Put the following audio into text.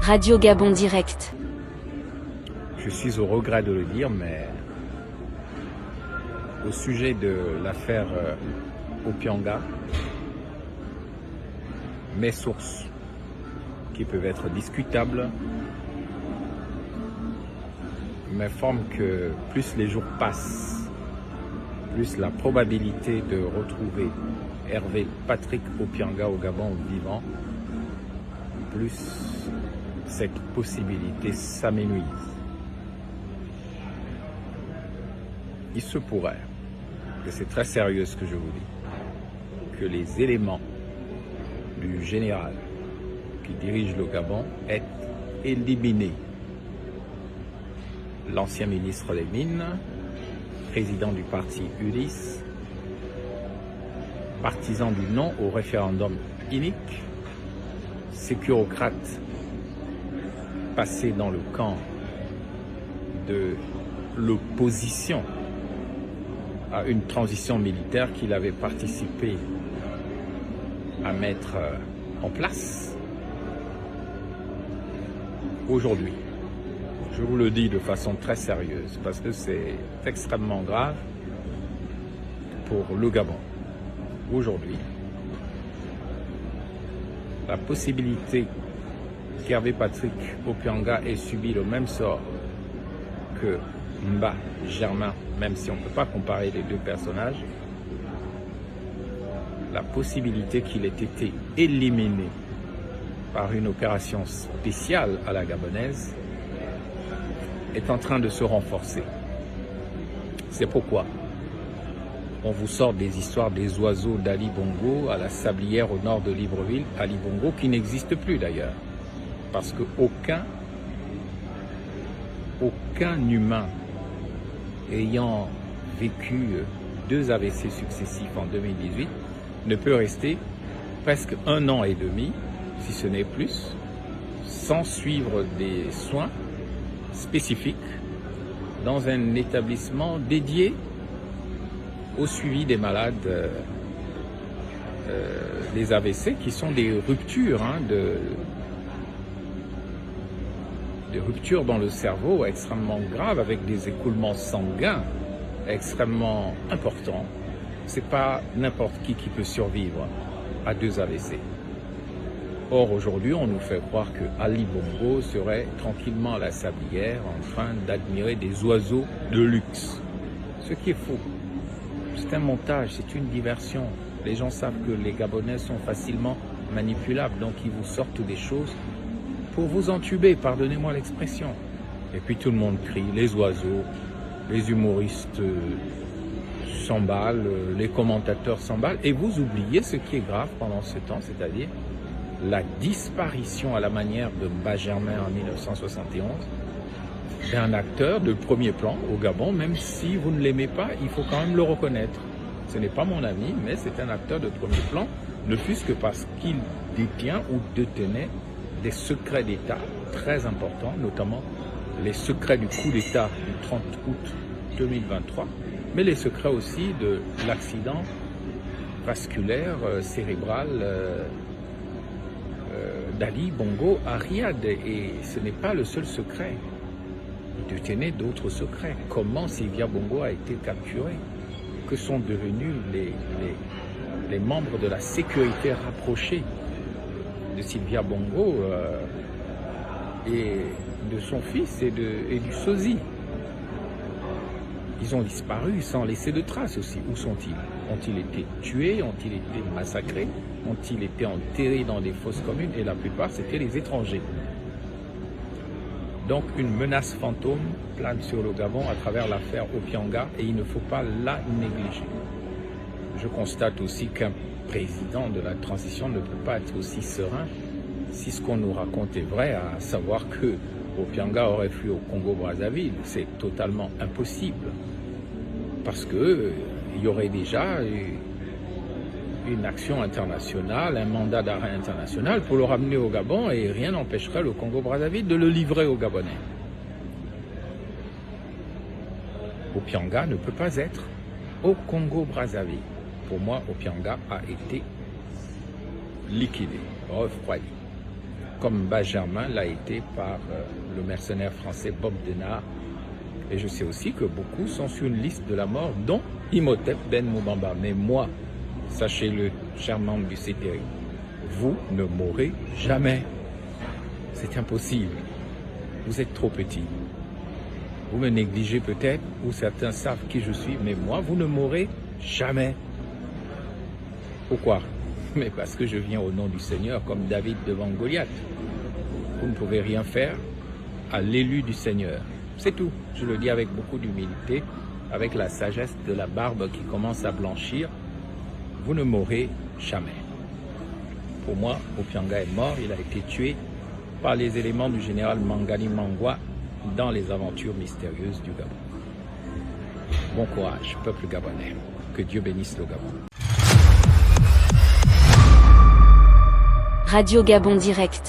Radio Gabon Direct. Je suis au regret de le dire, mais au sujet de l'affaire Opianga, mes sources, qui peuvent être discutables, m'informent que plus les jours passent, plus la probabilité de retrouver Hervé Patrick Opianga au Gabon vivant, plus cette possibilité s'amenuise. Il se pourrait, et c'est très sérieux ce que je vous dis, que les éléments du général qui dirige le Gabon aient éliminé l'ancien ministre des Mines, président du parti ULIS, partisan du non au référendum unique, sécurocrate passé dans le camp de l'opposition à une transition militaire qu'il avait participé à mettre en place. Aujourd'hui, je vous le dis de façon très sérieuse parce que c'est extrêmement grave pour le Gabon. Aujourd'hui, la possibilité qu'Hervé Patrick Opianga ait subi le même sort que Mba Germain, même si on ne peut pas comparer les deux personnages, la possibilité qu'il ait été éliminé par une opération spéciale à la gabonaise est en train de se renforcer. C'est pourquoi on vous sort des histoires des oiseaux d'Ali Bongo à la sablière au nord de Libreville, Ali Bongo qui n'existe plus d'ailleurs, parce qu'aucun humain ayant vécu 2 AVC successifs en 2018 ne peut rester presque 1 an et demi, si ce n'est plus, sans suivre des soins spécifiques dans un établissement dédié au suivi des malades des AVC, qui sont des ruptures, des ruptures dans le cerveau extrêmement graves avec des écoulements sanguins extrêmement importants. C'est pas n'importe qui peut survivre à 2 AVC. Or aujourd'hui, on nous fait croire que Ali Bongo serait tranquillement à la sablière en train d'admirer des oiseaux de luxe. Ce qui est faux. C'est un montage, c'est une diversion. Les gens savent que les Gabonais sont facilement manipulables, donc ils vous sortent des choses pour vous entuber, pardonnez-moi l'expression. Et puis tout le monde crie, les oiseaux, les humoristes s'emballent, les commentateurs s'emballent, et vous oubliez ce qui est grave pendant ce temps, c'est-à-dire la disparition à la manière de Mba Germain en 1971 d'un acteur de premier plan au Gabon. Même si vous ne l'aimez pas, il faut quand même le reconnaître. Ce n'est pas mon ami, mais c'est un acteur de premier plan, ne fût-ce que parce qu'il détient ou détenait des secrets d'État très importants, notamment les secrets du coup d'État du 30 août 2023, mais les secrets aussi de l'accident vasculaire cérébral d'Ali Bongo à Riyad. Et ce n'est pas le seul secret. Il détenait d'autres secrets. Comment Sylvia Bongo a été capturée? Que sont devenus les membres de la sécurité rapprochée de Sylvia Bongo et de son fils et du sosie? Ils ont disparu sans laisser de traces aussi. Où sont-ils? Ont-ils été tués? Ont-ils été massacrés? Ont-ils été enterrés dans des fosses communes? Et la plupart, c'était les étrangers. Donc une menace fantôme plane sur le Gabon à travers l'affaire Opianga, et il ne faut pas la négliger. Je constate aussi qu'un président de la transition ne peut pas être aussi serein si ce qu'on nous raconte est vrai, à savoir que Opianga aurait fui au Congo-Brazzaville. C'est totalement impossible, parce que il y aurait déjà une action internationale, un mandat d'arrêt international pour le ramener au Gabon, et rien n'empêcherait le Congo-Brazzaville de le livrer aux Gabonais. Opianga ne peut pas être au Congo-Brazzaville. Pour moi, Opianga a été liquidé, refroidi. comme Benjamin l'a été par le mercenaire français Bob Denard. Et je sais aussi que beaucoup sont sur une liste de la mort, dont Imhotep Ben Moubamba. Mais moi, sachez-le, chers membres du CTRI, vous ne mourrez jamais. C'est impossible. Vous êtes trop petit. Vous me négligez peut-être, ou certains savent qui je suis, mais moi, vous ne mourrez jamais. Pourquoi? Mais parce que je viens au nom du Seigneur, comme David devant Goliath. Vous ne pouvez rien faire à l'élu du Seigneur. C'est tout. Je le dis avec beaucoup d'humilité, avec la sagesse de la barbe qui commence à blanchir. Vous ne mourrez jamais. Pour moi, Opianga est mort. Il a été tué par les éléments du général Mangani Mangwa dans les aventures mystérieuses du Gabon. Bon courage, peuple gabonais. Que Dieu bénisse le Gabon. Radio Gabon Direct.